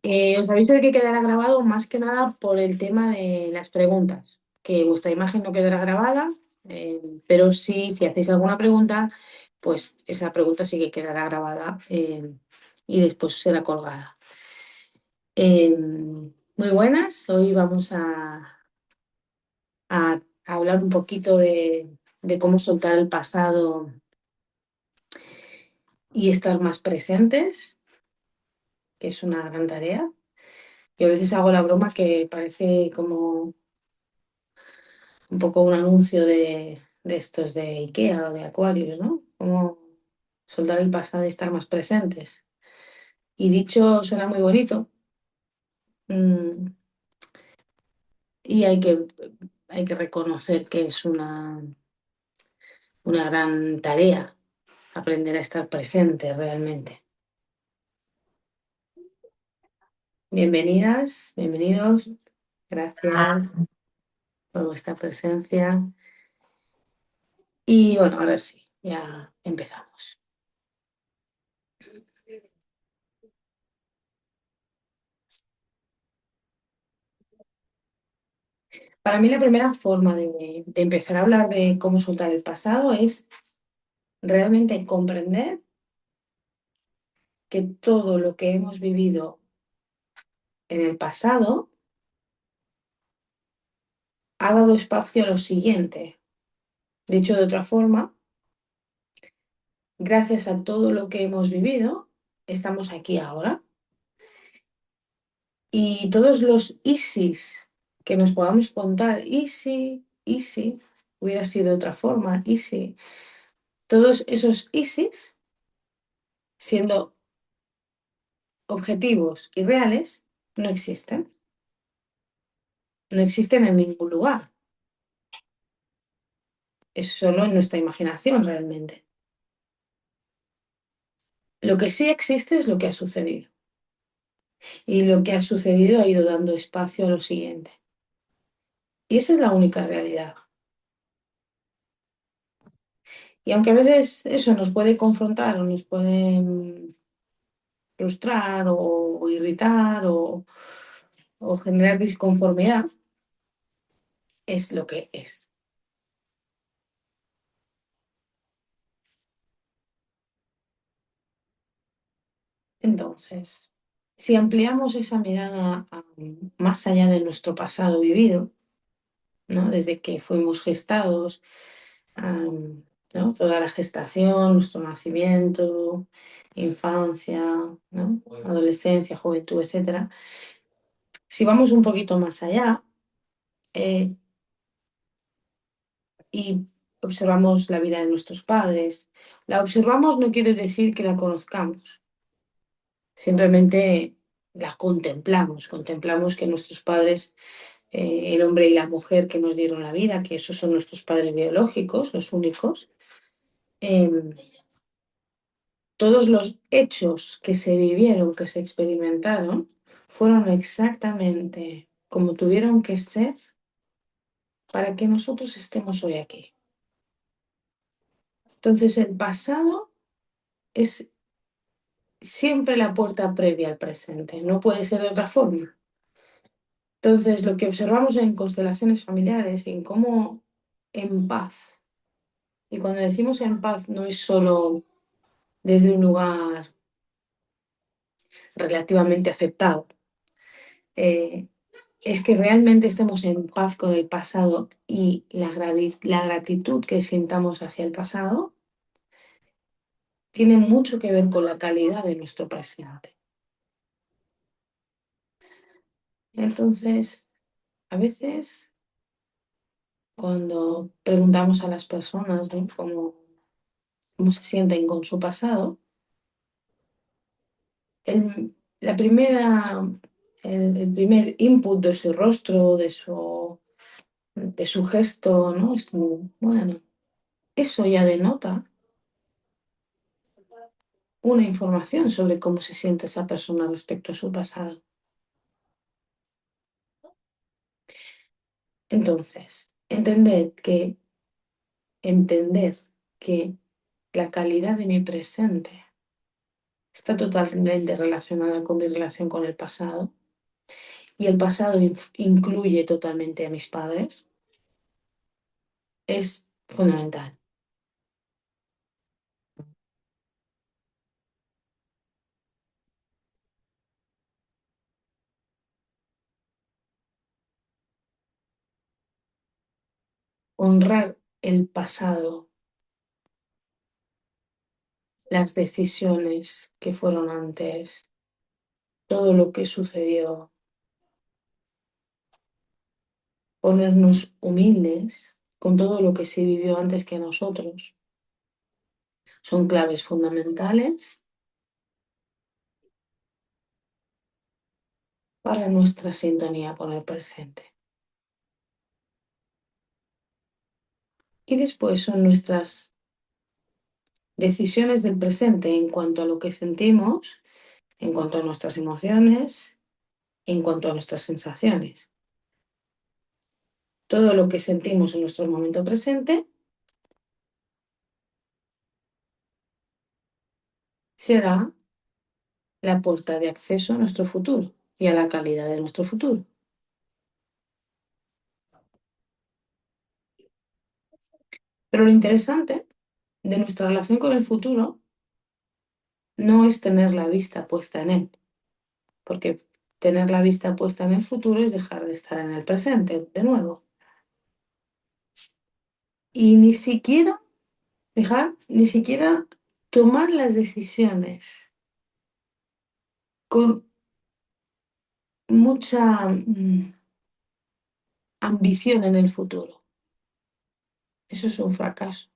Os aviso de que quedará grabado más que nada por el tema de las preguntas, que vuestra imagen no quedará grabada, pero sí, si hacéis alguna pregunta, pues esa pregunta sí que quedará grabada y después será colgada. Muy buenas, hoy vamos a hablar un poquito de cómo soltar el pasado y estar más presentes, que es una gran tarea. Y a veces hago la broma que parece como un poco un anuncio de estos de IKEA o de Aquarius, ¿no? Como soltar el pasado y estar más presentes. Y dicho suena muy bonito, mm, y hay que reconocer que es una gran tarea aprender a estar presente realmente. Bienvenidas, bienvenidos, gracias por vuestra presencia. Y bueno, ahora sí, ya empezamos. Para mí la primera forma de empezar a hablar de cómo soltar el pasado es realmente comprender que todo lo que hemos vivido en el pasado ha dado espacio a lo siguiente. Dicho de otra forma, gracias a todo lo que hemos vivido, estamos aquí ahora. Y todos los ISIS que nos podamos contar, y si hubiera sido de otra forma, y si, todos esos ISIS, siendo objetivos y reales, no existen. No existen en ningún lugar. Es solo en nuestra imaginación realmente. Lo que sí existe es lo que ha sucedido. Y lo que ha sucedido ha ido dando espacio a lo siguiente. Y esa es la única realidad. Y aunque a veces eso nos puede confrontar o nos puede frustrar o irritar o generar disconformidad, es lo que es. Entonces, si ampliamos esa mirada más allá de nuestro pasado vivido, ¿no? Desde que fuimos gestados, ¿no? Toda la gestación, nuestro nacimiento, infancia, ¿no? Adolescencia, juventud, etcétera. Si vamos un poquito más allá eh, y observamos la vida de nuestros padres, la observamos no quiere decir que la conozcamos, simplemente la contemplamos, contemplamos que nuestros padres, el hombre y la mujer que nos dieron la vida, que esos son nuestros padres biológicos, los únicos, em, todos los hechos que se vivieron, que se experimentaron, fueron exactamente como tuvieron que ser para que nosotros estemos hoy aquí. Entonces, el pasado es siempre la puerta previa al presente, no puede ser de otra forma. Entonces, lo que observamos en constelaciones familiares, en cómo en paz, y cuando decimos en paz no es solo desde un lugar relativamente aceptado, eh, es que realmente estemos en paz con el pasado y la gratitud que sintamos hacia el pasado tiene mucho que ver con la calidad de nuestro presente. Entonces, a veces cuando preguntamos a las personas, ¿no? Cómo se sienten con su pasado, la primera, el primer input de su rostro, de su gesto, ¿no? Es como, bueno, eso ya denota una información sobre cómo se siente esa persona respecto a su pasado. Entonces, entender que la calidad de mi presente está totalmente relacionada con mi relación con el pasado y el pasado incluye totalmente a mis padres, es fundamental. Honrar el pasado, las decisiones que fueron antes, todo lo que sucedió, ponernos humildes con todo lo que se vivió antes que nosotros, son claves fundamentales para nuestra sintonía con el presente. Y después son nuestras decisiones del presente en cuanto a lo que sentimos, en cuanto a nuestras emociones, en cuanto a nuestras sensaciones. Todo lo que sentimos en nuestro momento presente será la puerta de acceso a nuestro futuro y a la calidad de nuestro futuro. Pero lo interesante de nuestra relación con el futuro no es tener la vista puesta en él, porque tener la vista puesta en el futuro es dejar de estar en el presente, de nuevo. Y ni siquiera, dejar, ni siquiera tomar las decisiones con mucha ambición en el futuro. Eso es un fracaso,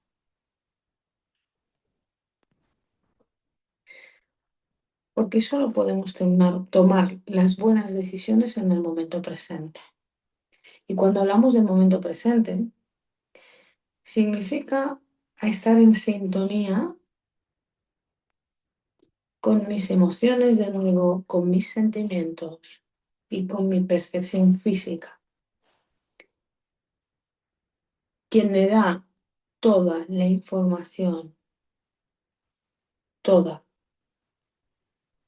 porque solo podemos tomar las buenas decisiones en el momento presente. Y cuando hablamos del momento presente, significa estar en sintonía con mis emociones de nuevo, con mis sentimientos y con mi percepción física. Quien me da toda la información, toda,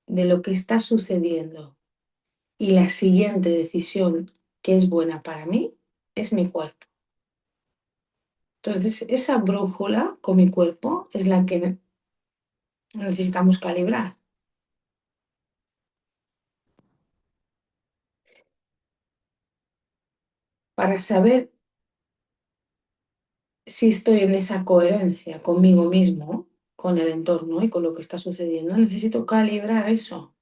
de lo que está sucediendo y la siguiente decisión que es buena para mí, es mi cuerpo. Entonces, esa brújula con mi cuerpo es la que necesitamos calibrar para saber si estoy en esa coherencia conmigo mismo, con el entorno y con lo que está sucediendo. Necesito calibrar eso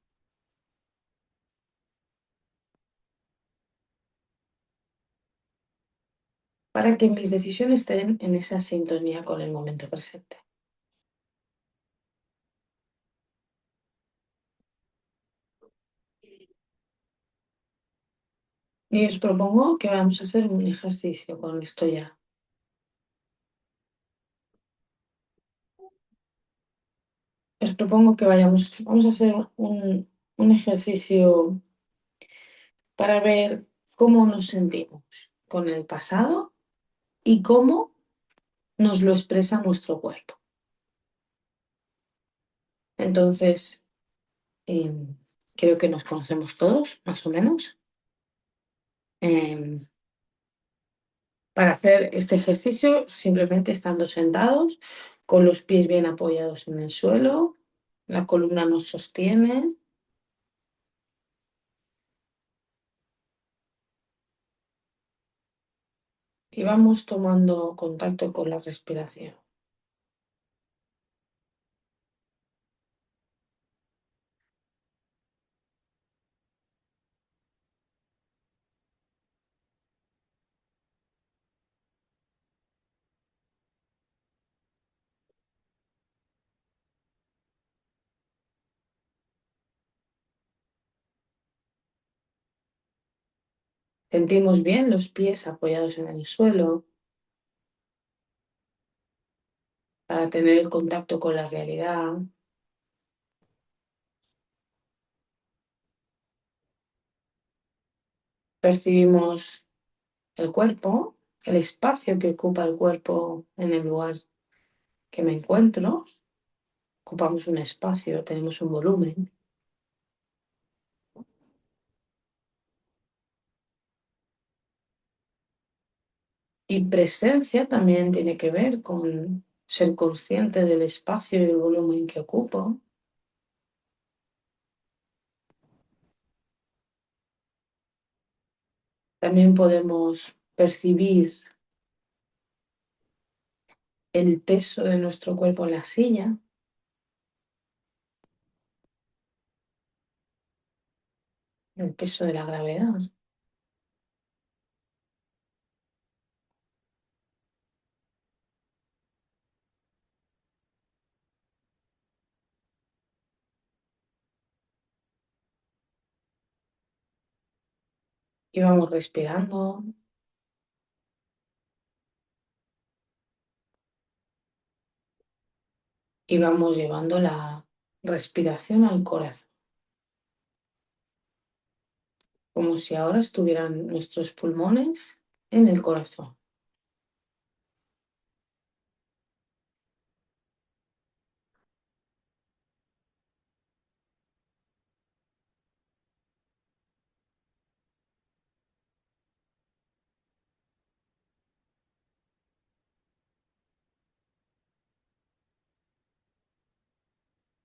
para que mis decisiones estén en esa sintonía con el momento presente. Y os propongo que vamos a hacer un ejercicio con esto ya. Os propongo que vamos a hacer un ejercicio para ver cómo nos sentimos con el pasado y cómo nos lo expresa nuestro cuerpo. Entonces, em, creo que nos conocemos todos, más o menos. Em, para hacer este ejercicio, simplemente estando sentados, con los pies bien apoyados en el suelo, la columna nos sostiene y vamos tomando contacto con la respiración. Sentimos bien los pies apoyados en el suelo para tener el contacto con la realidad. Percibimos el cuerpo, el espacio que ocupa el cuerpo en el lugar que me encuentro. ocupamos un espacio, tenemos un volumen. Y presencia también tiene que ver con ser consciente del espacio y el volumen que ocupo. También podemos percibir el peso de nuestro cuerpo en la silla, el peso de la gravedad. Y vamos respirando y vamos llevando la respiración al corazón, como si ahora estuvieran nuestros pulmones en el corazón.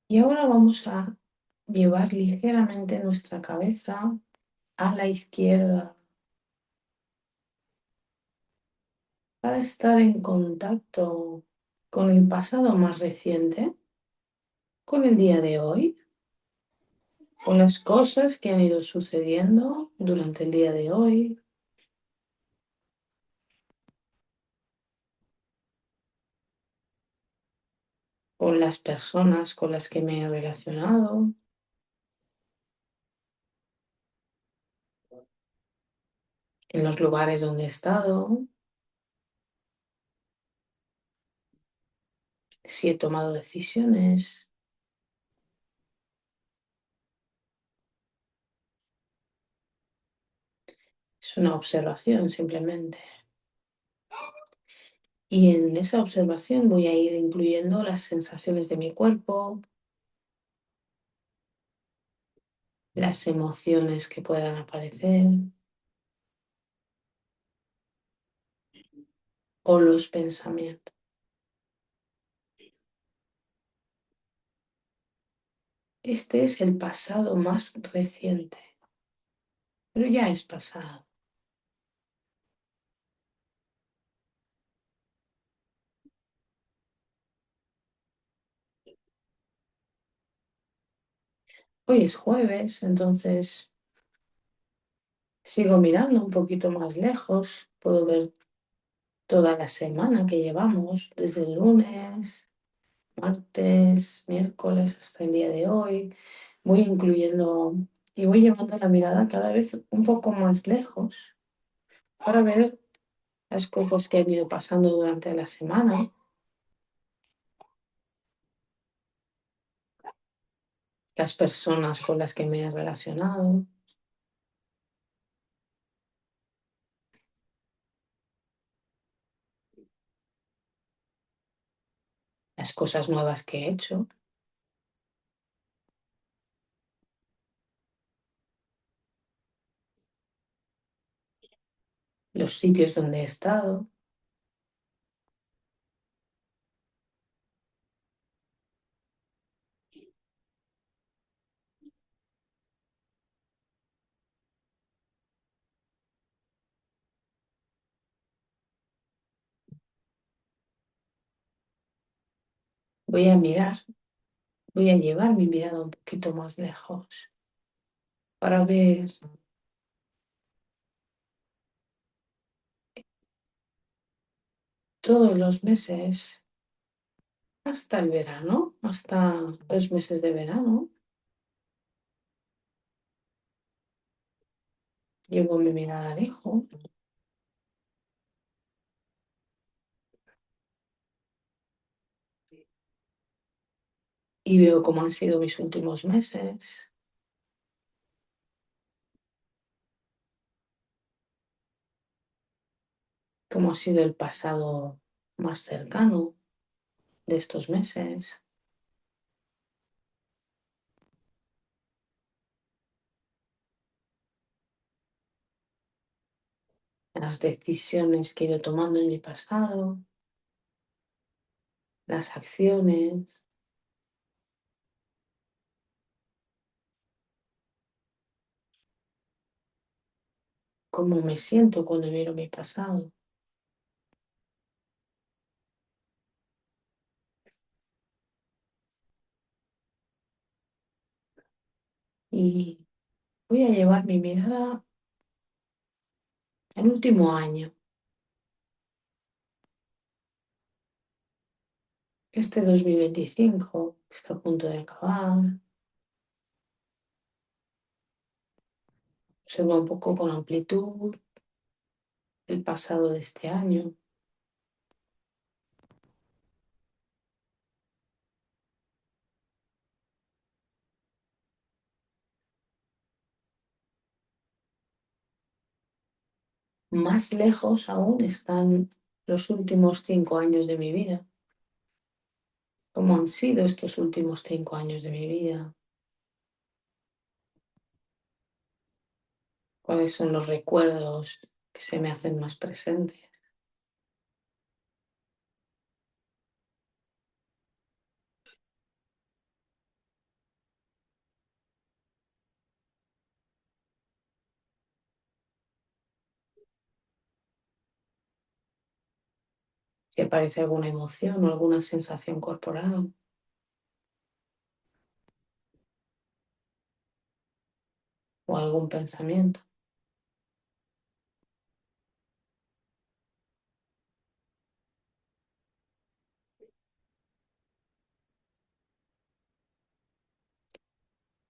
Y ahora vamos a llevar ligeramente nuestra cabeza a la izquierda para estar en contacto con el pasado más reciente, con el día de hoy, con las cosas que han ido sucediendo durante el día de hoy, con las personas con las que me he relacionado, en los lugares donde he estado, si he tomado decisiones. Es una observación simplemente. Y en esa observación voy a ir incluyendo las sensaciones de mi cuerpo, las emociones que puedan aparecer o los pensamientos. Este es el pasado más reciente, pero ya es pasado. Hoy es jueves, entonces sigo mirando un poquito más lejos. Puedo ver toda la semana que llevamos, desde el lunes, martes, miércoles hasta el día de hoy. Voy incluyendo y voy llevando la mirada cada vez un poco más lejos para ver las cosas que han ido pasando durante la semana, las personas con las que me he relacionado, las cosas nuevas que he hecho, los sitios donde he estado. Voy a mirar, voy a llevar mi mirada un poquito más lejos para ver todos los meses hasta el verano, hasta los meses de verano. Llevo mi mirada lejos y veo cómo han sido mis últimos meses, cómo ha sido el pasado más cercano de estos meses. las decisiones que he ido tomando en mi pasado, las acciones, cómo me siento cuando miro mi pasado. Y voy a llevar mi mirada al último año, este 2025, que está a punto de acabar. Observa un poco con amplitud el pasado de este año. Más lejos aún están los últimos 5 años de mi vida. ¿Cómo han sido estos últimos 5 años de mi vida? ¿Cuáles son los recuerdos que se me hacen más presentes? Si aparece alguna emoción o alguna sensación corporal o algún pensamiento.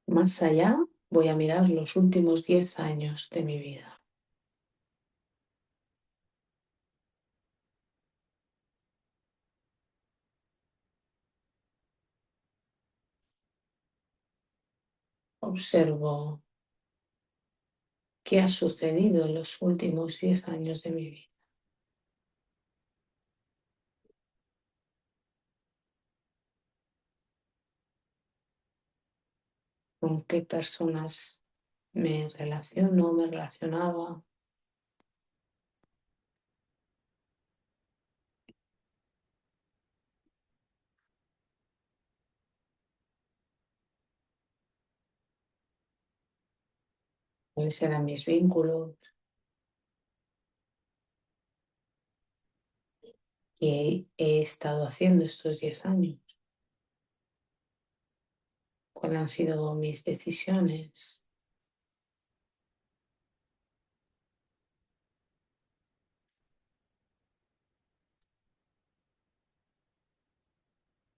Más allá, voy a mirar los últimos 10 años de mi vida. Observo qué ha sucedido en los últimos 10 años de mi vida. Con qué personas me relaciono, me relacionaba. Cuáles eran mis vínculos, qué he estado haciendo estos 10 años, cuáles han sido mis decisiones,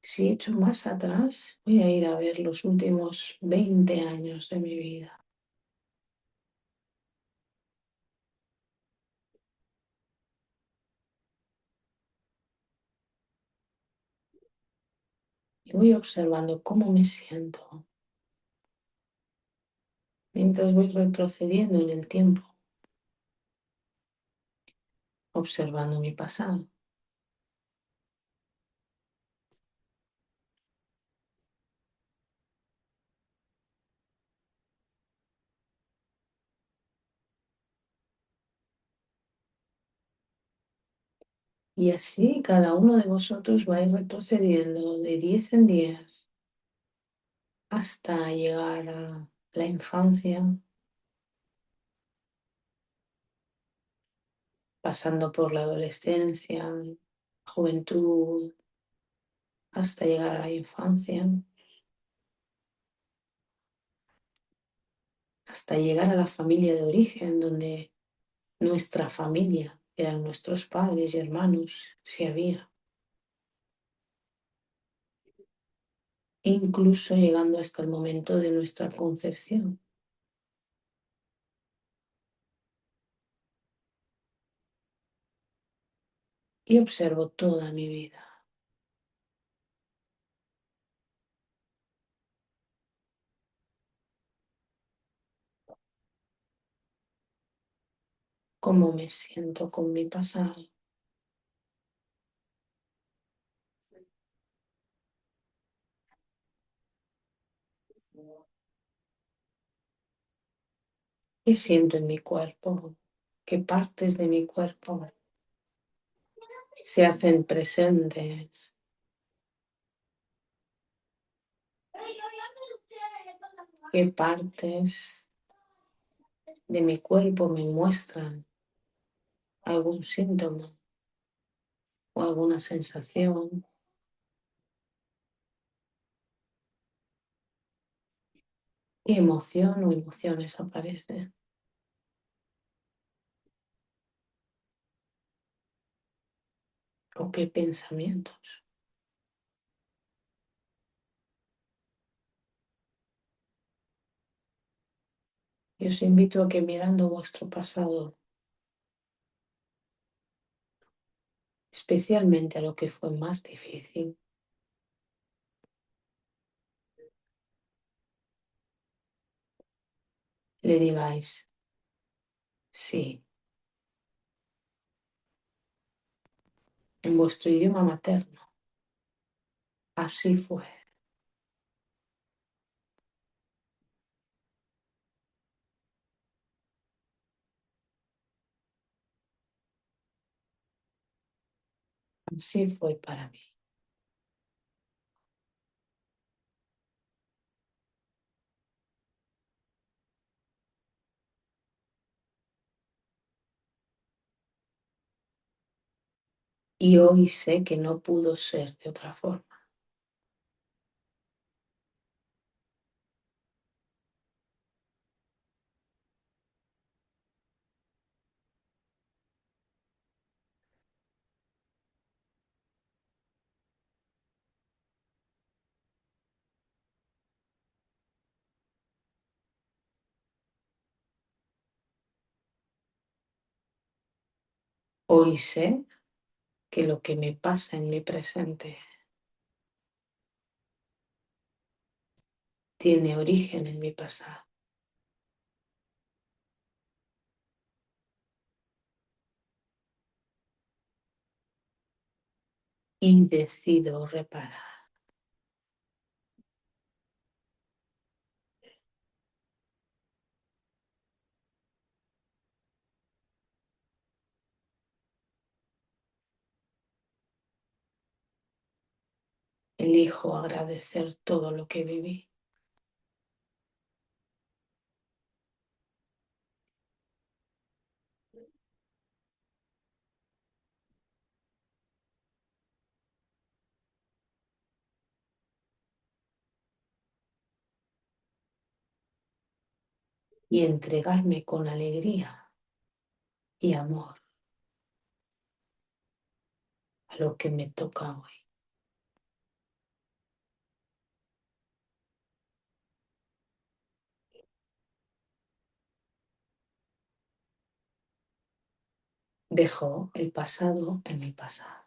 si echo más atrás, voy a ir a ver los últimos 20 años de mi vida y voy observando cómo me siento mientras voy retrocediendo en el tiempo, observando mi pasado. Y así cada uno de vosotros va a ir retrocediendo de 10 en 10 hasta llegar a la infancia, pasando por la adolescencia, juventud, hasta llegar a la infancia, hasta llegar a la familia de origen, donde nuestra familia eran nuestros padres y hermanos, si había, incluso llegando hasta el momento de nuestra concepción. Y observo toda mi vida, cómo me siento con mi pasado, qué siento en mi cuerpo, qué partes de mi cuerpo se hacen presentes, qué partes de mi cuerpo me muestran algún síntoma o alguna sensación, qué emoción o emociones aparecen o qué pensamientos. Y os invito a que mirando vuestro pasado, especialmente a lo que fue más difícil, le digáis, sí, en vuestro idioma materno, así fue, así fue para mí. Y hoy sé que no pudo ser de otra forma. Hoy sé que lo que me pasa en mi presente tiene origen en mi pasado y decido reparar. Elijo agradecer todo lo que viví y entregarme con alegría y amor a lo que me toca hoy. Dejo el pasado en el pasado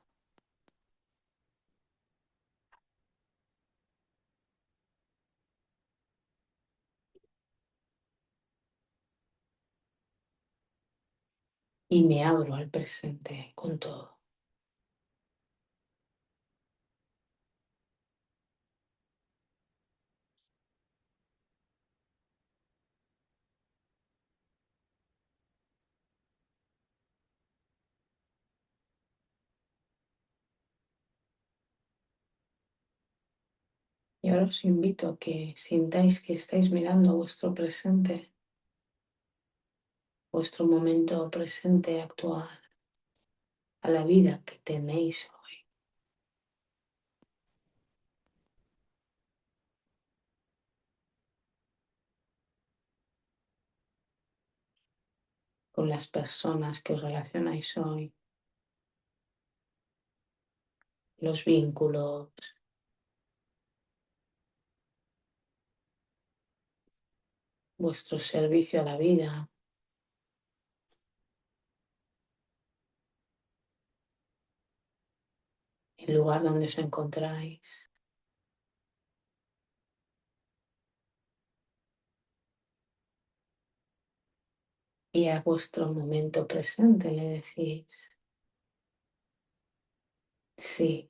y me abro al presente con todo. Y ahora os invito a que sintáis que estáis mirando vuestro presente, vuestro momento presente actual, a la vida que tenéis hoy, con las personas que os relacionáis hoy, los vínculos, vuestro servicio a la vida, el lugar donde os encontráis. Y a vuestro momento presente le decís, sí,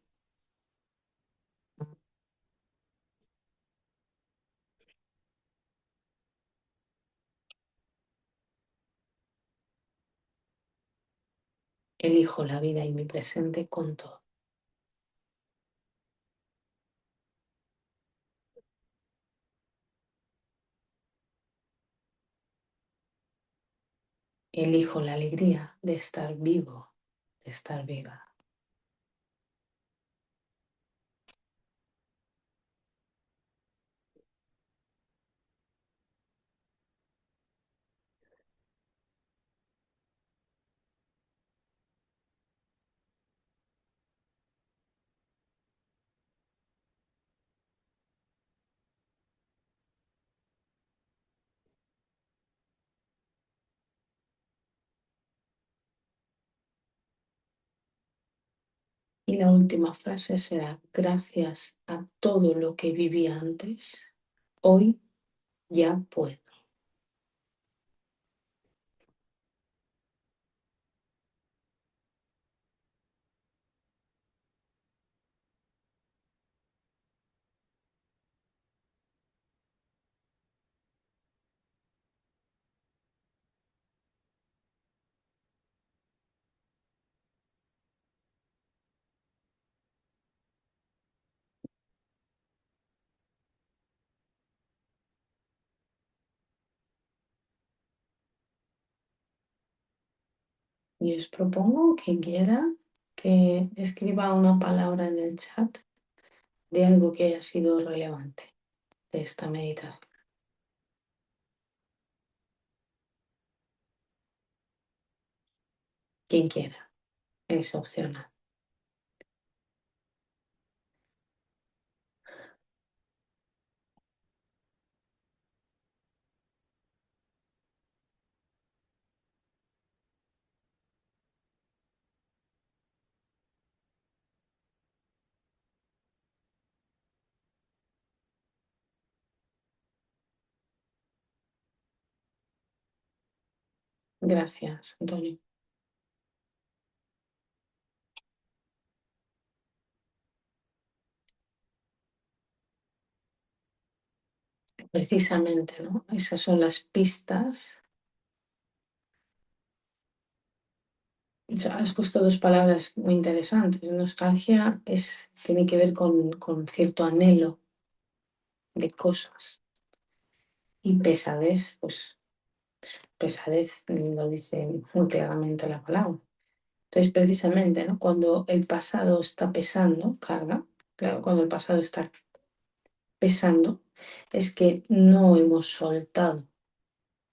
Elijo la vida y mi presente con todo. Elijo la alegría de estar vivo, de estar viva. Y la última frase será, gracias a todo lo que viví antes, hoy ya puedo. Y os propongo quien quiera que escriba una palabra en el chat de algo que haya sido relevante de esta meditación. Quien quiera, es opcional. Gracias, Antonio. Precisamente, ¿no? Esas son las pistas. Has puesto dos palabras muy interesantes. Nostalgia tiene que ver con cierto anhelo de cosas. Y pesadez, pues pesadez lo dice muy claramente la palabra. Entonces, precisamente, ¿no? Cuando el pasado está pesando, carga, claro, cuando el pasado está pesando, es que no hemos soltado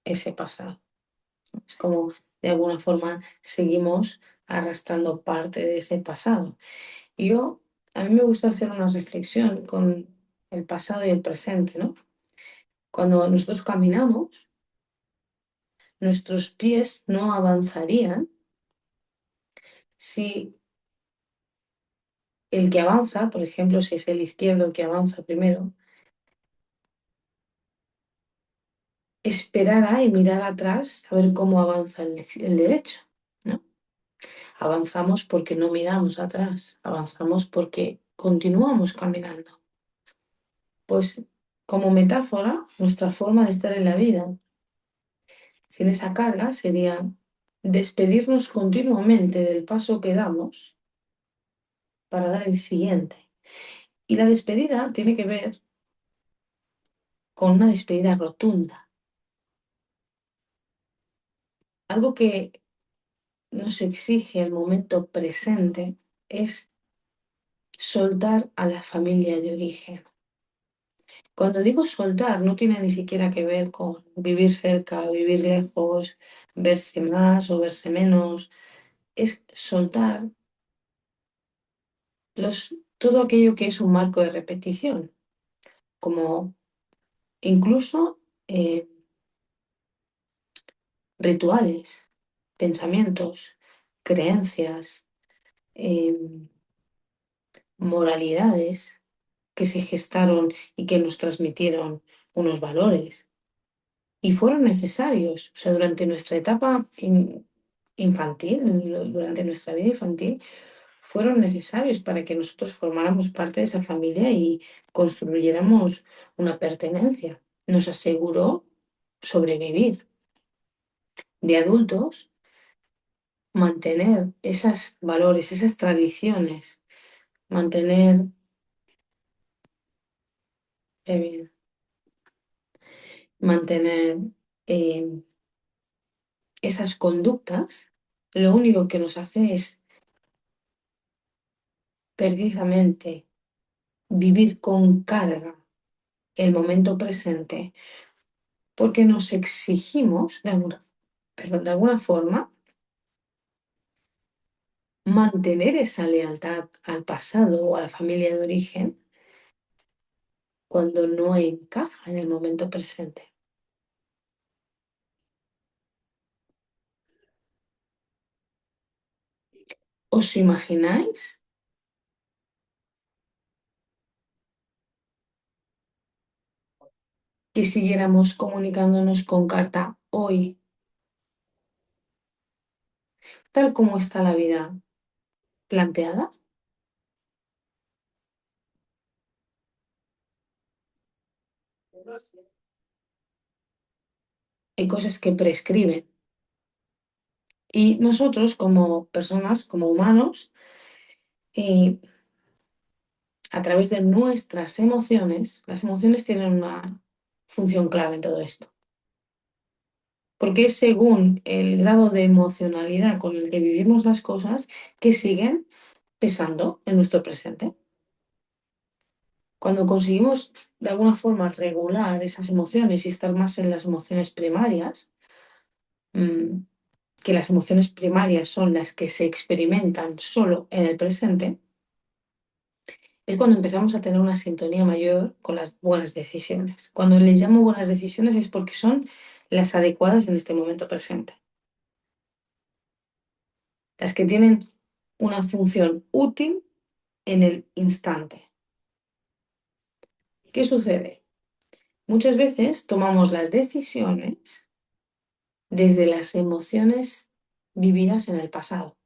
ese pasado. Es como, de alguna forma, seguimos arrastrando parte de ese pasado. Y a mí me gusta hacer una reflexión con el pasado y el presente, ¿no? Cuando nosotros caminamos, nuestros pies no avanzarían si el que avanza, por ejemplo, si es el izquierdo el que avanza primero, esperara y mirar atrás a ver cómo avanza el derecho, ¿no? Avanzamos porque no miramos atrás, avanzamos porque continuamos caminando. Pues como metáfora, nuestra forma de estar en la vida, sin esa carga, sería despedirnos continuamente del paso que damos para dar el siguiente. Y la despedida tiene que ver con una despedida rotunda, algo que nos exige el momento presente es soltar a la familia de origen. Cuando digo soltar, no tiene ni siquiera que ver con vivir cerca, vivir lejos, verse más o verse menos. Es soltar todo aquello que es un marco de repetición, como incluso rituales, pensamientos, creencias, em, moralidades que se gestaron y que nos transmitieron unos valores y fueron necesarios. O sea, durante nuestra etapa infantil, durante nuestra vida infantil, fueron necesarios para que nosotros formáramos parte de esa familia y construyéramos una pertenencia. Nos aseguró sobrevivir. De adultos, mantener esos valores, esas tradiciones, mantener, qué bien, mantener eh, esas conductas, lo único que nos hace es precisamente vivir con carga el momento presente, porque nos exigimos, de alguna forma, mantener esa lealtad al pasado o a la familia de origen cuando no encaja en el momento presente. ¿Os imagináis que siguiéramos comunicándonos con carta hoy, tal como está la vida planteada? Hay cosas que prescriben y nosotros como personas, como humanos, eh, a través de nuestras emociones, las emociones tienen una función clave en todo esto, porque es según el grado de emocionalidad con el que vivimos las cosas que siguen pesando en nuestro presente. Cuando conseguimos de alguna forma regular esas emociones y estar más en las emociones primarias, mm, que las emociones primarias son las que se experimentan solo en el presente, es cuando empezamos a tener una sintonía mayor con las buenas decisiones. Cuando les llamo buenas decisiones es porque son las adecuadas en este momento presente, las que tienen una función útil en el instante. ¿Qué sucede? Muchas veces tomamos las decisiones desde las emociones vividas en el pasado.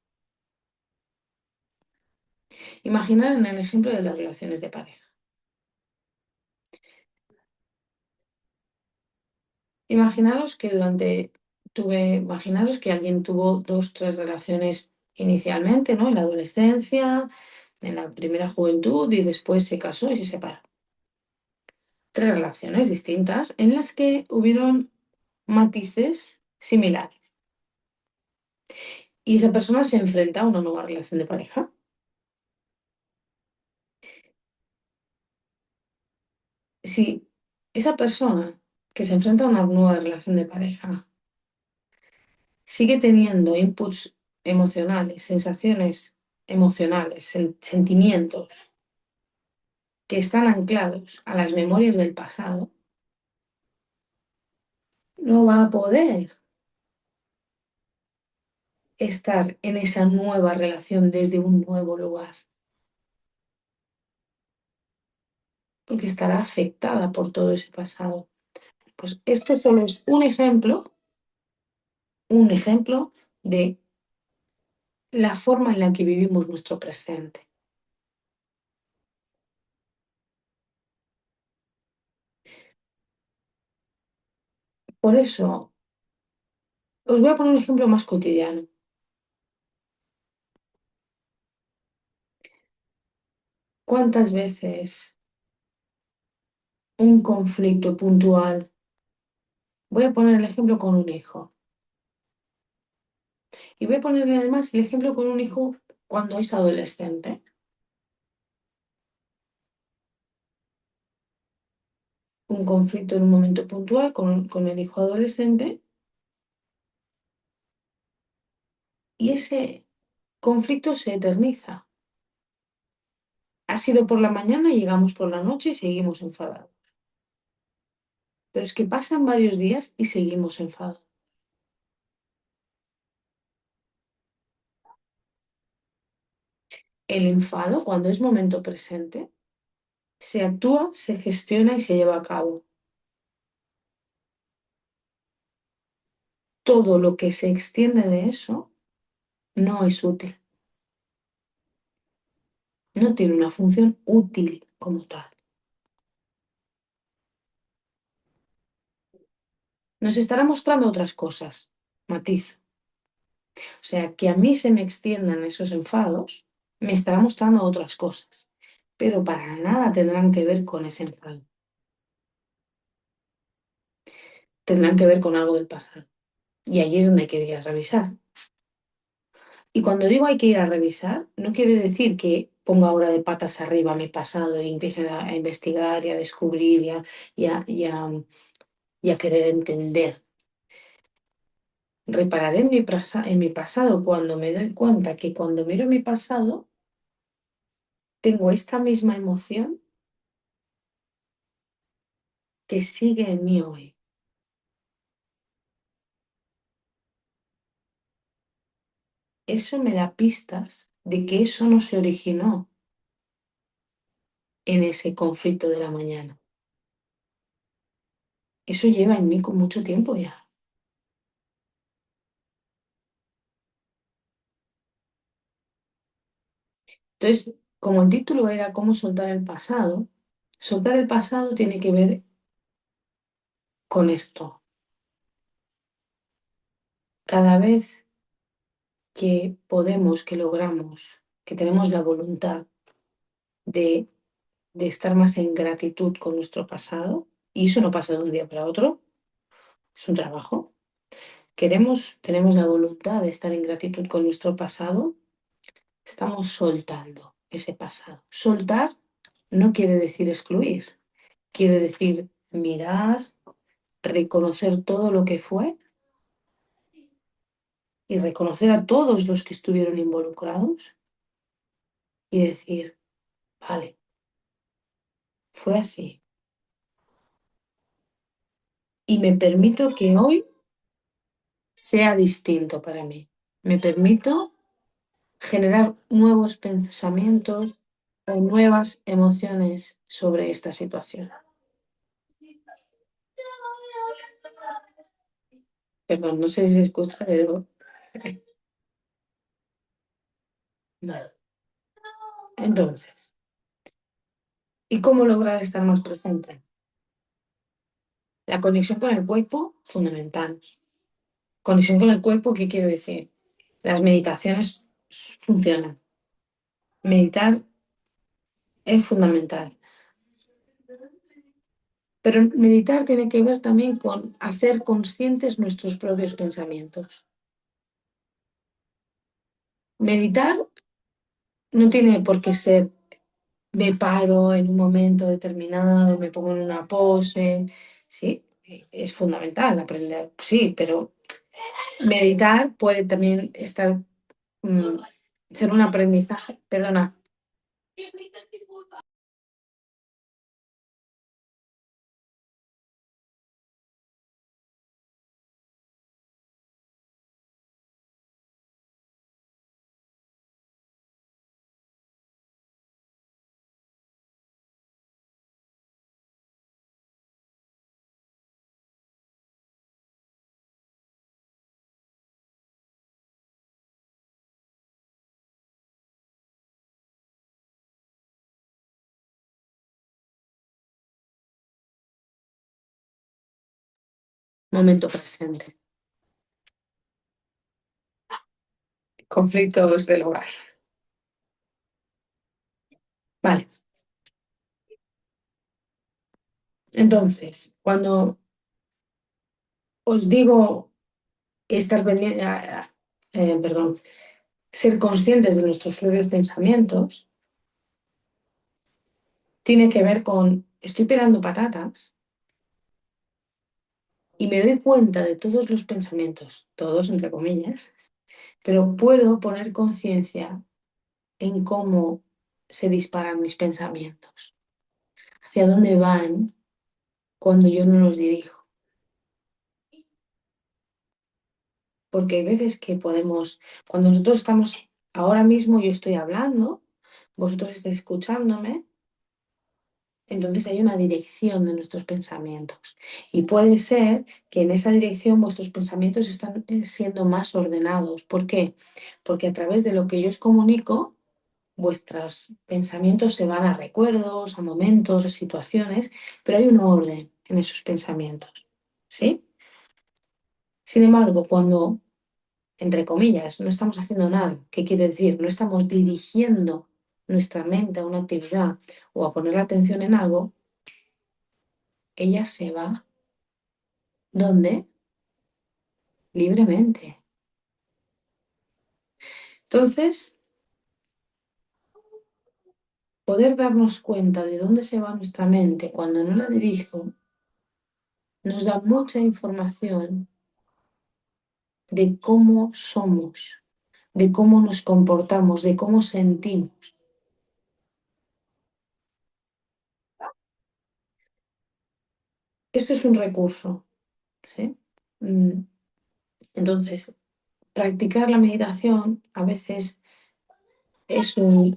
Imaginar en el ejemplo de las relaciones de pareja. Imaginaros que alguien tuvo dos, tres relaciones inicialmente, ¿no? En la adolescencia, en la primera juventud y después se casó y se separó. Tres relaciones distintas en las que hubieron matices similares. Y esa persona se enfrenta a una nueva relación de pareja. Si esa persona que se enfrenta a una nueva relación de pareja sigue teniendo inputs emocionales, sensaciones emocionales, sentimientos que están anclados a las memorias del pasado, no va a poder estar en esa nueva relación desde un nuevo lugar, porque estará afectada por todo ese pasado. Pues esto solo es un ejemplo de la forma en la que vivimos nuestro presente. Por eso, os voy a poner un ejemplo más cotidiano. ¿Cuántas veces un conflicto puntual? Voy a poner el ejemplo con un hijo. Y voy a ponerle además el ejemplo con un hijo cuando es adolescente. Un conflicto en un momento puntual con el hijo adolescente y ese conflicto se eterniza. Ha sido por la mañana, llegamos por la noche y seguimos enfadados. Pero es que pasan varios días y seguimos enfadados. El enfado, cuando es momento presente, se actúa, se gestiona y se lleva a cabo. Todo lo que se extiende de eso no es útil, no tiene una función útil como tal. Nos estará mostrando otras cosas, matiz. O sea, que a mí se me extiendan esos enfados me estará mostrando otras cosas, pero para nada tendrán que ver con ese enfado, tendrán que ver con algo del pasado. Y allí es donde hay que ir a revisar. Y cuando digo hay que ir a revisar, no quiere decir que ponga ahora de patas arriba mi pasado y empiece a investigar y a descubrir y a querer entender. Repararé en mi pasado cuando me doy cuenta que cuando miro mi pasado tengo esta misma emoción que sigue en mí hoy. Eso me da pistas de que eso no se originó en ese conflicto de la mañana. Eso lleva en mí con mucho tiempo ya. Entonces, como el título era cómo soltar el pasado tiene que ver con esto. Cada vez que podemos, que logramos, que tenemos la voluntad de, de estar más en gratitud con nuestro pasado, y eso no pasa de un día para otro, es un trabajo. Tenemos la voluntad de estar en gratitud con nuestro pasado, estamos soltando ese pasado. Soltar no quiere decir excluir, quiere decir mirar, reconocer todo lo que fue y reconocer a todos los que estuvieron involucrados y decir, vale, fue así. Y me permito que hoy sea distinto para mí. Me permito generar nuevos pensamientos o nuevas emociones sobre esta situación. Perdón, no sé si se escucha, pero... Vale. Entonces, ¿y cómo lograr estar más presente? La conexión con el cuerpo, fundamental. Conexión con el cuerpo, ¿qué quiero decir? Las meditaciones funcionan. Meditar es fundamental. Pero meditar tiene que ver también con hacer conscientes nuestros propios pensamientos. Meditar no tiene por qué ser me paro en un momento determinado, me pongo en una pose. Sí, es fundamental aprender, sí, pero meditar puede también mm, ser un aprendizaje. Perdona, momento presente. Conflictos del hogar. Vale, entonces, cuando os digo estar pendiente, perdón, ser conscientes de nuestros propios pensamientos, tiene que ver con, estoy pelando patatas y me doy cuenta de todos los pensamientos, todos entre comillas, pero puedo poner conciencia en cómo se disparan mis pensamientos, hacia dónde van cuando yo no los dirijo. Porque hay veces que podemos, cuando nosotros estamos, ahora mismo yo estoy hablando, vosotros estáis escuchándome, entonces hay una dirección de nuestros pensamientos. Y puede ser que en esa dirección vuestros pensamientos están siendo más ordenados. ¿Por qué? Porque a través de lo que yo os comunico, vuestros pensamientos se van a recuerdos, a momentos, a situaciones, pero hay un orden en esos pensamientos. ¿Sí? Sin embargo, cuando entre comillas, no estamos haciendo nada. ¿Qué quiere decir? No estamos dirigiendo nuestra mente a una actividad o a poner la atención en algo, ella se va. ¿Dónde? Libremente. Entonces, poder darnos cuenta de dónde se va nuestra mente cuando no la dirijo, nos da mucha información de cómo somos, de cómo nos comportamos, de cómo sentimos. Esto es un recurso, ¿sí? Mm, Entonces, practicar la meditación a veces es una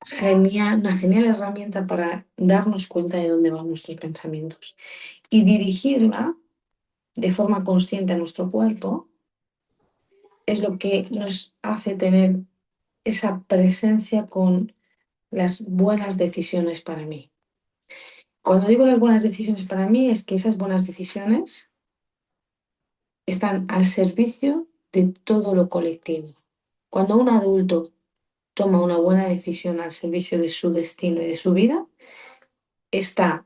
genial herramienta para darnos cuenta de dónde van nuestros pensamientos y dirigirla de forma consciente a nuestro cuerpo es lo que nos hace tener esa presencia con las buenas decisiones para mí. Cuando digo las buenas decisiones para mí es que esas buenas decisiones están al servicio de todo lo colectivo. Cuando un adulto toma una buena decisión al servicio de su destino y de su vida, está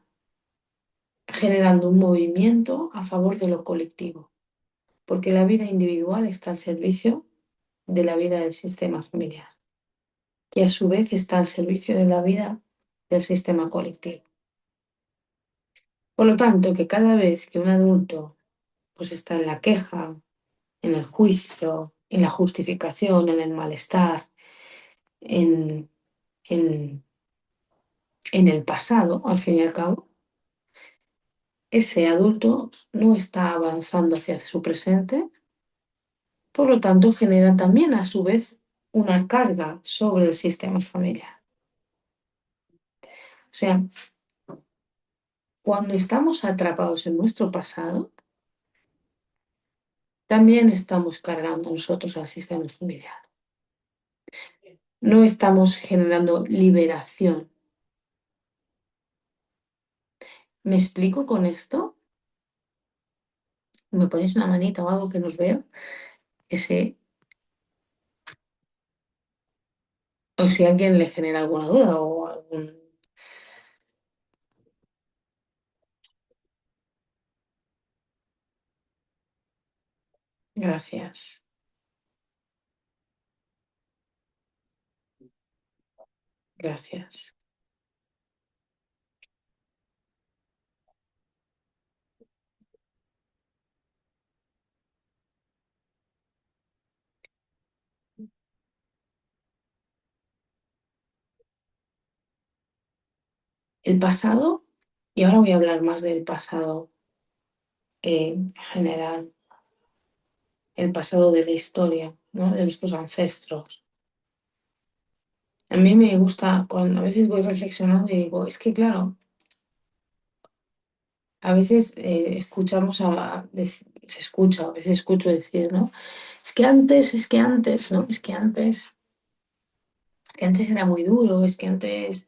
generando un movimiento a favor de lo colectivo, porque la vida individual está al servicio de la vida del sistema familiar, que a su vez está al servicio de la vida del sistema colectivo. Por lo tanto, que cada vez que un adulto pues está en la queja, en el juicio, en la justificación, en el malestar, en, en, en el pasado, al fin y al cabo, ese adulto no está avanzando hacia su presente, por lo tanto genera también a su vez una carga sobre el sistema familiar. O sea, cuando estamos atrapados en nuestro pasado, también estamos cargando nosotros al sistema familiar. No estamos generando liberación. ¿Me explico con esto? ¿Me ponéis una manita o algo que nos vea? Ese, o si a alguien le genera alguna duda o algún... Gracias, gracias. El pasado, y ahora voy a hablar más del pasado general, el pasado de la historia, ¿no? De nuestros ancestros. A mí me gusta, cuando a veces voy reflexionando y digo, es que claro, a veces escuchamos se escucha, a veces escucho decir, ¿no? Es que antes, ¿no? Es que antes era muy duro, es que antes,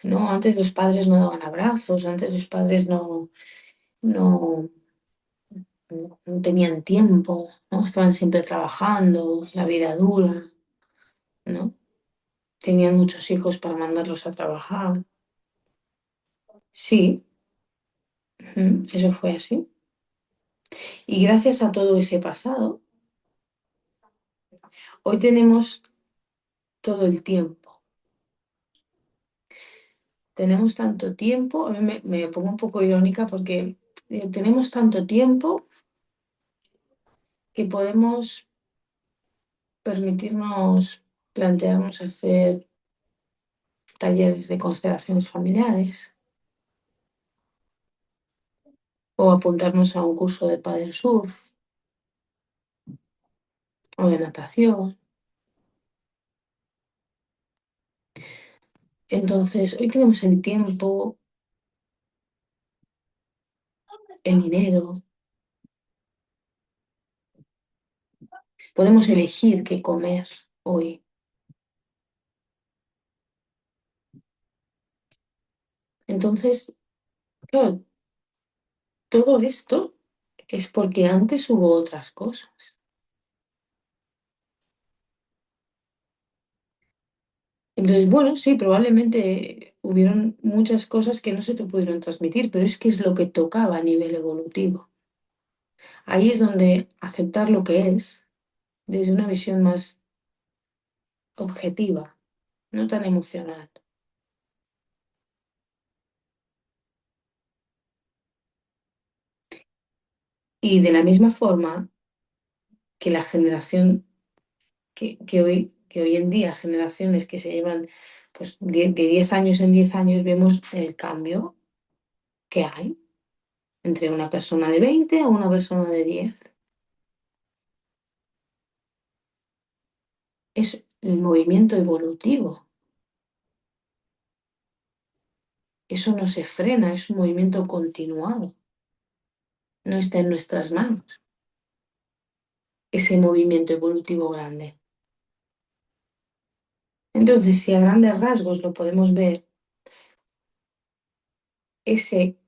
no, antes los padres no daban abrazos, antes los padres no, no tenían tiempo, ¿no? Estaban siempre trabajando, la vida dura, ¿no? Tenían muchos hijos para mandarlos a trabajar. Sí, eso fue así. Y gracias a todo ese pasado, hoy tenemos todo el tiempo. Tenemos tanto tiempo, a mí me pongo un poco irónica porque digo, tenemos tanto tiempo que podemos permitirnos plantearnos hacer talleres de constelaciones familiares o apuntarnos a un curso de paddle surf o de natación. Entonces, hoy tenemos el tiempo, el dinero, podemos elegir qué comer hoy. Entonces, claro, todo esto es porque antes hubo otras cosas. Entonces, bueno, sí, probablemente hubieron muchas cosas que no se te pudieron transmitir, pero es que es lo que tocaba a nivel evolutivo. Ahí es donde aceptar lo que es desde una visión más objetiva, no tan emocional. Y de la misma forma que la generación que hoy en día, generaciones que se llevan pues, de 10 años en 10 años, vemos el cambio que hay entre una persona de 20 a una persona de 10. Es el movimiento evolutivo. Eso no se frena, es un movimiento continuado. No está en nuestras manos ese movimiento evolutivo grande. Entonces, si a grandes rasgos lo podemos ver, ese,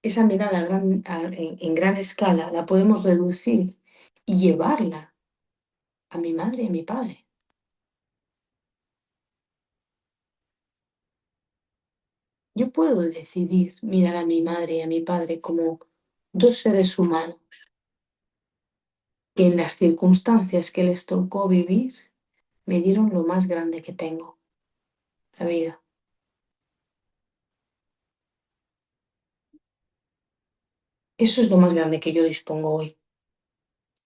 esa mirada en gran escala la podemos reducir y llevarla a mi madre y a mi padre. Yo puedo decidir mirar a mi madre y a mi padre como dos seres humanos que en las circunstancias que les tocó vivir me dieron lo más grande que tengo, la vida. Eso es lo más grande que yo dispongo hoy.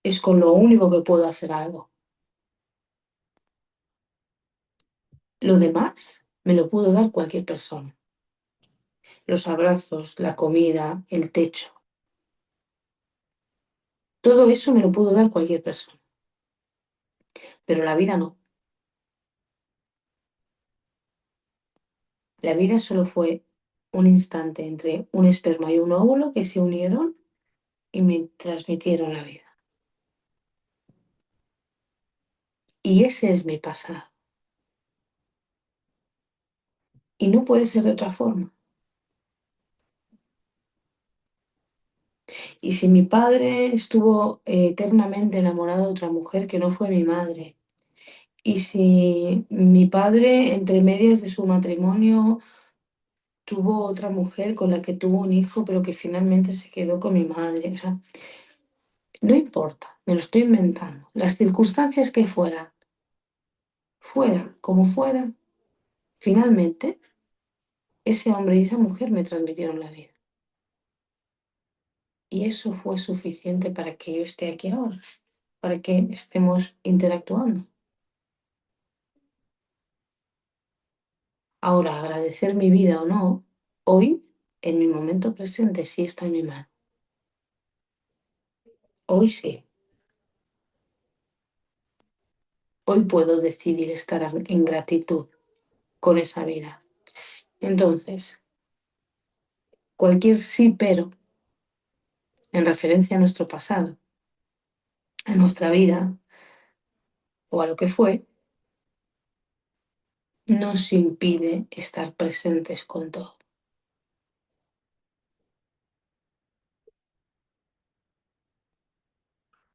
Es con lo único que puedo hacer algo. Lo demás me lo pudo dar cualquier persona. Los abrazos, la comida, el techo. Todo eso me lo pudo dar cualquier persona. Pero la vida no. La vida solo fue un instante entre un esperma y un óvulo que se unieron y me transmitieron la vida. Y ese es mi pasado. Y no puede ser de otra forma. Y si mi padre estuvo eternamente enamorado de otra mujer que no fue mi madre, y si mi padre, entre medias de su matrimonio, tuvo otra mujer con la que tuvo un hijo, pero que finalmente se quedó con mi madre, o sea, no importa, me lo estoy inventando. Las circunstancias que fueran, fuera como fuera, finalmente ese hombre y esa mujer me transmitieron la vida. Y eso fue suficiente para que yo esté aquí ahora, para que estemos interactuando. Ahora, agradecer mi vida o no, hoy, en mi momento presente, sí está en mi mano. Hoy sí. Hoy puedo decidir estar en gratitud con esa vida. Entonces, cualquier sí pero en referencia a nuestro pasado, a nuestra vida o a lo que fue, nos impide estar presentes con todo.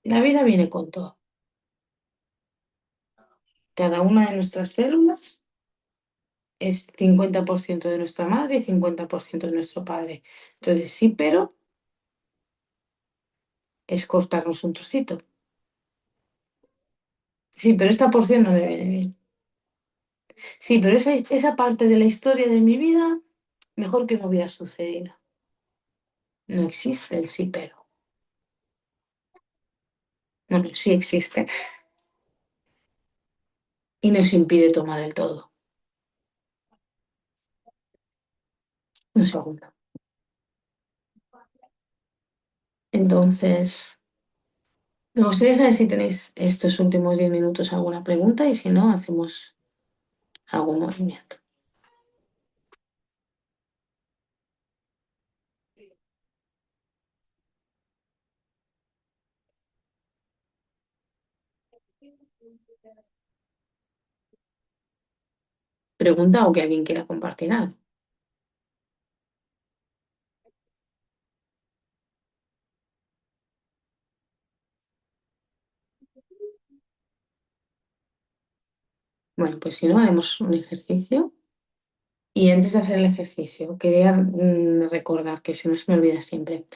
La vida viene con todo. Cada una de nuestras células es 50% de nuestra madre y 50% de nuestro padre. Entonces, sí, pero es cortarnos un trocito. Sí, pero esta porción no me viene bien. Sí, pero esa parte de la historia de mi vida, mejor que no hubiera sucedido. No existe el sí, pero. Bueno, sí existe y nos impide tomar el todo. Un segundo. Entonces, me gustaría saber si tenéis estos últimos 10 minutos alguna pregunta y si no, hacemos algún movimiento. Pregunta o que alguien quiera compartir algo. Bueno, pues si no, haremos un ejercicio. Y antes de hacer el ejercicio, quería recordar que se nos me olvida siempre.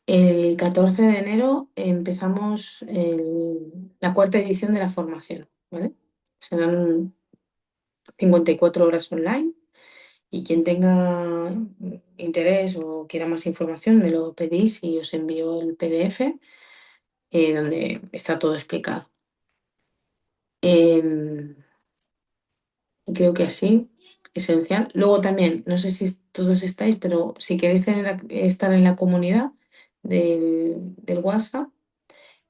El 14 de enero empezamos la cuarta edición de la formación, ¿vale? Serán 54 horas online y quien tenga interés o quiera más información me lo pedís y os envío el PDF donde está todo explicado. Em, Creo que así, esencial. Luego también, no sé si todos estáis, pero si queréis estar en la comunidad del WhatsApp,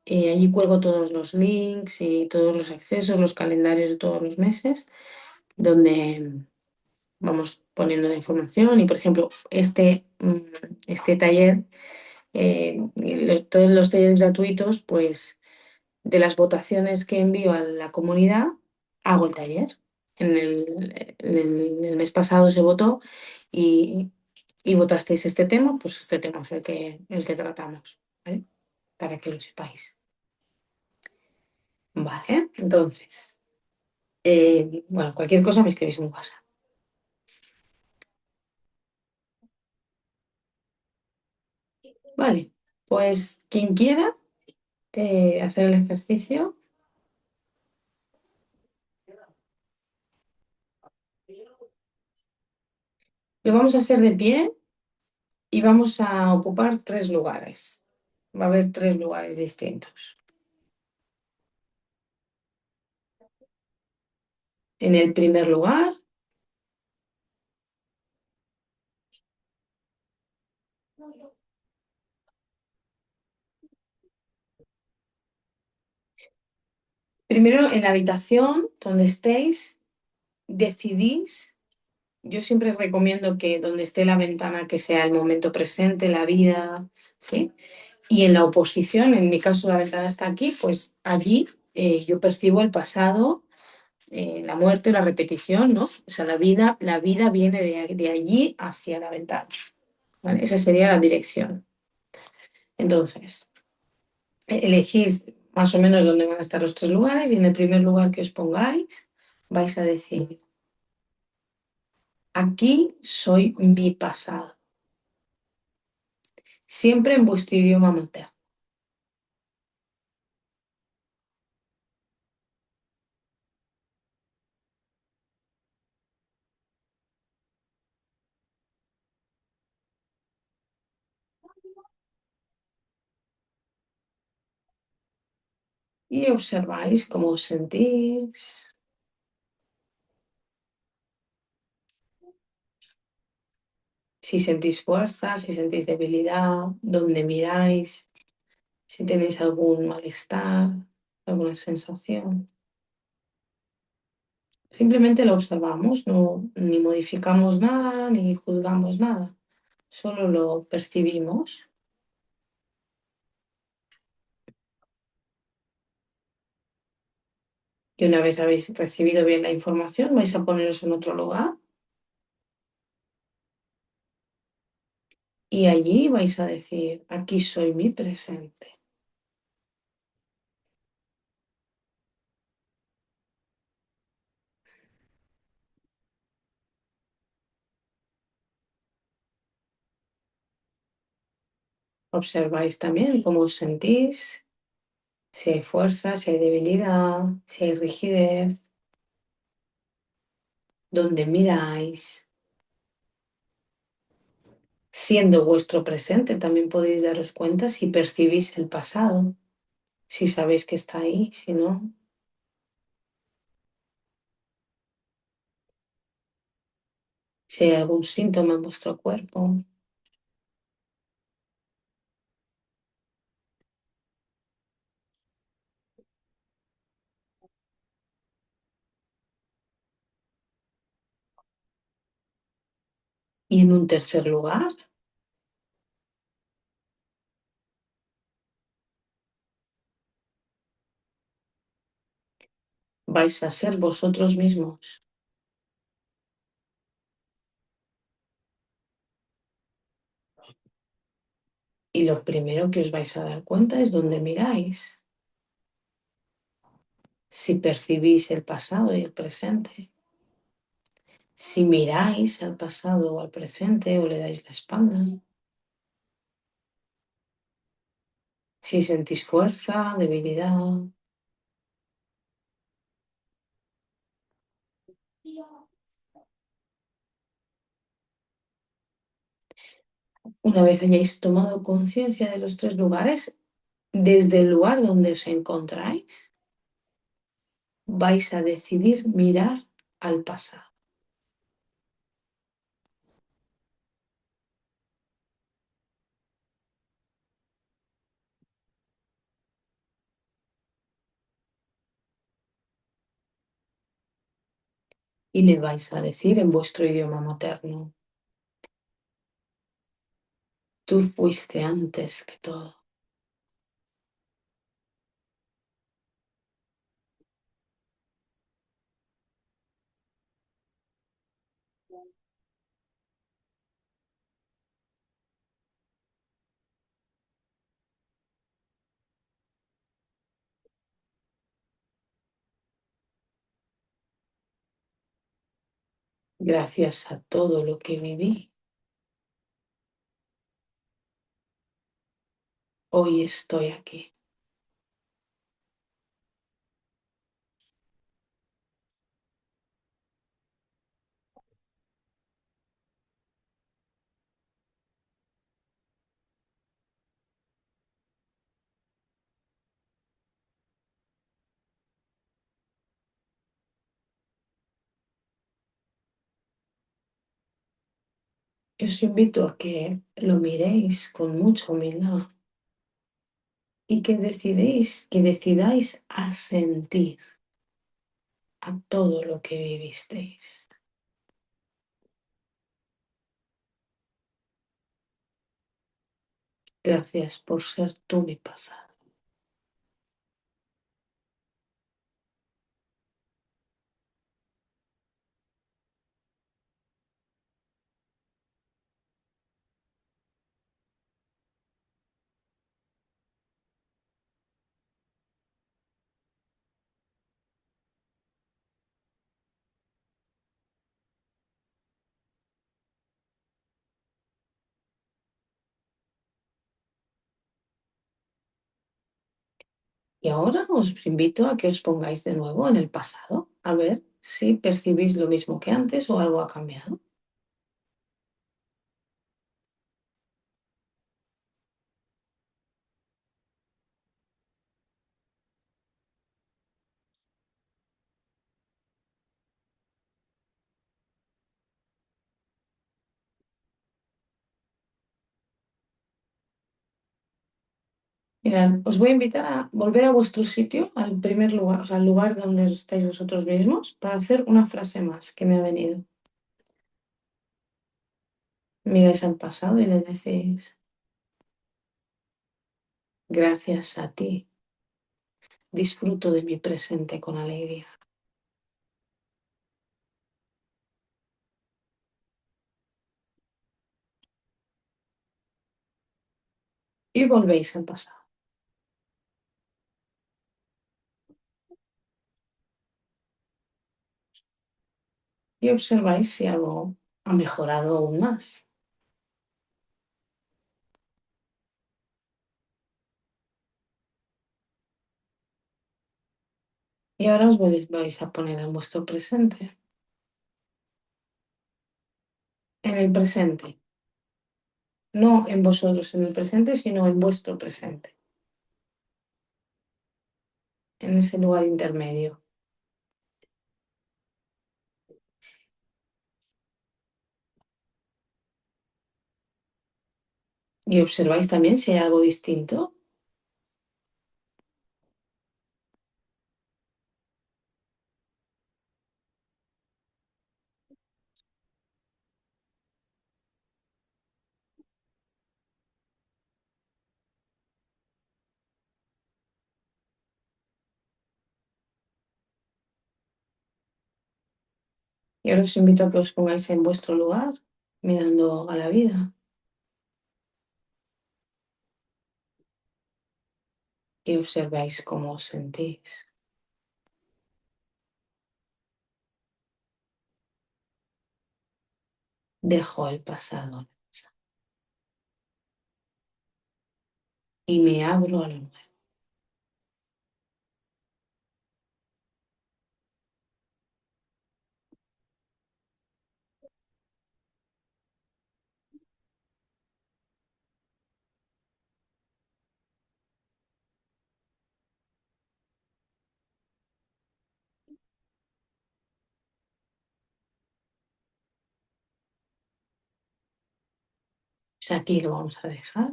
allí cuelgo todos los links y todos los accesos, los calendarios de todos los meses, donde vamos poniendo la información. Y por ejemplo, este taller, todos los talleres gratuitos, pues de las votaciones que envío a la comunidad, hago el taller. En el mes pasado se votó y, y votasteis este tema, pues este tema es el que tratamos, ¿vale? Para que lo sepáis. Vale, entonces, bueno, cualquier cosa me escribís un WhatsApp. Vale, pues quien quiera hacer el ejercicio, lo vamos a hacer de pie y vamos a ocupar 3 lugares. Va a haber 3 lugares distintos. En el primer lugar, primero en la habitación donde estéis, decidís. Yo siempre recomiendo que donde esté la ventana, que sea el momento presente, la vida, ¿sí? Y en la oposición, en mi caso la ventana está aquí, pues allí yo percibo el pasado, la muerte, la repetición, ¿no? O sea, la vida viene de allí hacia la ventana, ¿vale? Esa sería la dirección. Entonces, elegís más o menos dónde van a estar los 3 lugares y en el primer lugar que os pongáis vais a decir, aquí soy mi pasado, siempre en vuestro idioma materno. Y observáis cómo os sentís, si sentís fuerza, si sentís debilidad, dónde miráis, si tenéis algún malestar, alguna sensación. Simplemente lo observamos, no, ni modificamos nada, ni juzgamos nada, solo lo percibimos. Y una vez habéis recibido bien la información, vais a poneros en otro lugar y allí vais a decir, aquí soy mi presente. Observáis también cómo os sentís, si hay fuerza, si hay debilidad, si hay rigidez, dónde miráis. Siendo vuestro presente, también podéis daros cuenta si percibís el pasado, si sabéis que está ahí, si no, si hay algún síntoma en vuestro cuerpo. Y en un tercer lugar, vais a ser vosotros mismos. Y lo primero que os vais a dar cuenta es dónde miráis. si percibís el pasado y el presente, si miráis al pasado o al presente o le dais la espalda, si sentís fuerza, debilidad. Una vez hayáis tomado conciencia de los tres lugares, desde el lugar donde os encontráis, vais a decidir mirar al pasado. Y le vais a decir en vuestro idioma materno, tú fuiste antes que todo. Gracias a todo lo que viví, hoy estoy aquí. Os invito a que lo miréis con mucha humildad y que decidáis asentir a todo lo que vivisteis. Gracias por ser tú mi pasado. Y ahora os invito a que os pongáis de nuevo en el pasado, a ver si percibís lo mismo que antes o algo ha cambiado. Mirad, os voy a invitar a volver a vuestro sitio, al primer lugar, o sea, al lugar donde estáis vosotros mismos, para hacer una frase más que me ha venido. Miráis al pasado y le decís, gracias a ti, disfruto de mi presente con alegría. Y volvéis al pasado. Y observáis si algo ha mejorado aún más. Y ahora os vais a poner en vuestro presente. En el presente. No en vosotros en el presente, sino en vuestro presente. En ese lugar intermedio. Y observáis también si hay algo distinto. Y ahora os invito a que os pongáis en vuestro lugar, mirando a la vida, y observáis cómo os sentís. Dejo el pasado y me abro a lo nuevo. Pues aquí lo vamos a dejar.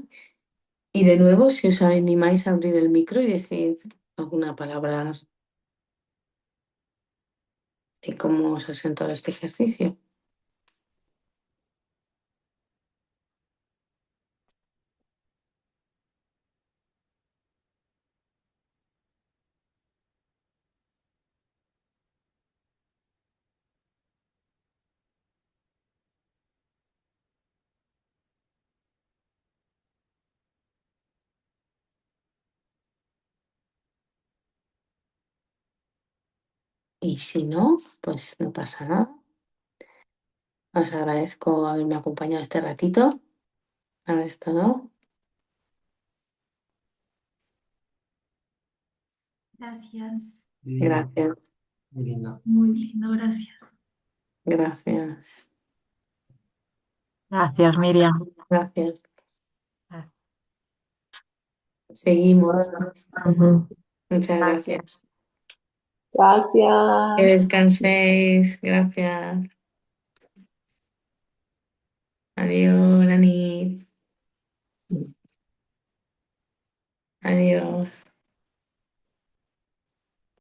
Y de nuevo, si os animáis a abrir el micro y decir alguna palabra de cómo os ha sentado este ejercicio. Y si no, pues no pasa nada. Os agradezco haberme acompañado este ratito, haber estado. Gracias. Gracias, Muy lindo, gracias. gracias, Gracias, Miriam. gracias. Ah, Seguimos. ujú. Muchas gracias. Que Gracias. descanséis. Gracias. Adiós, Nani. Adiós.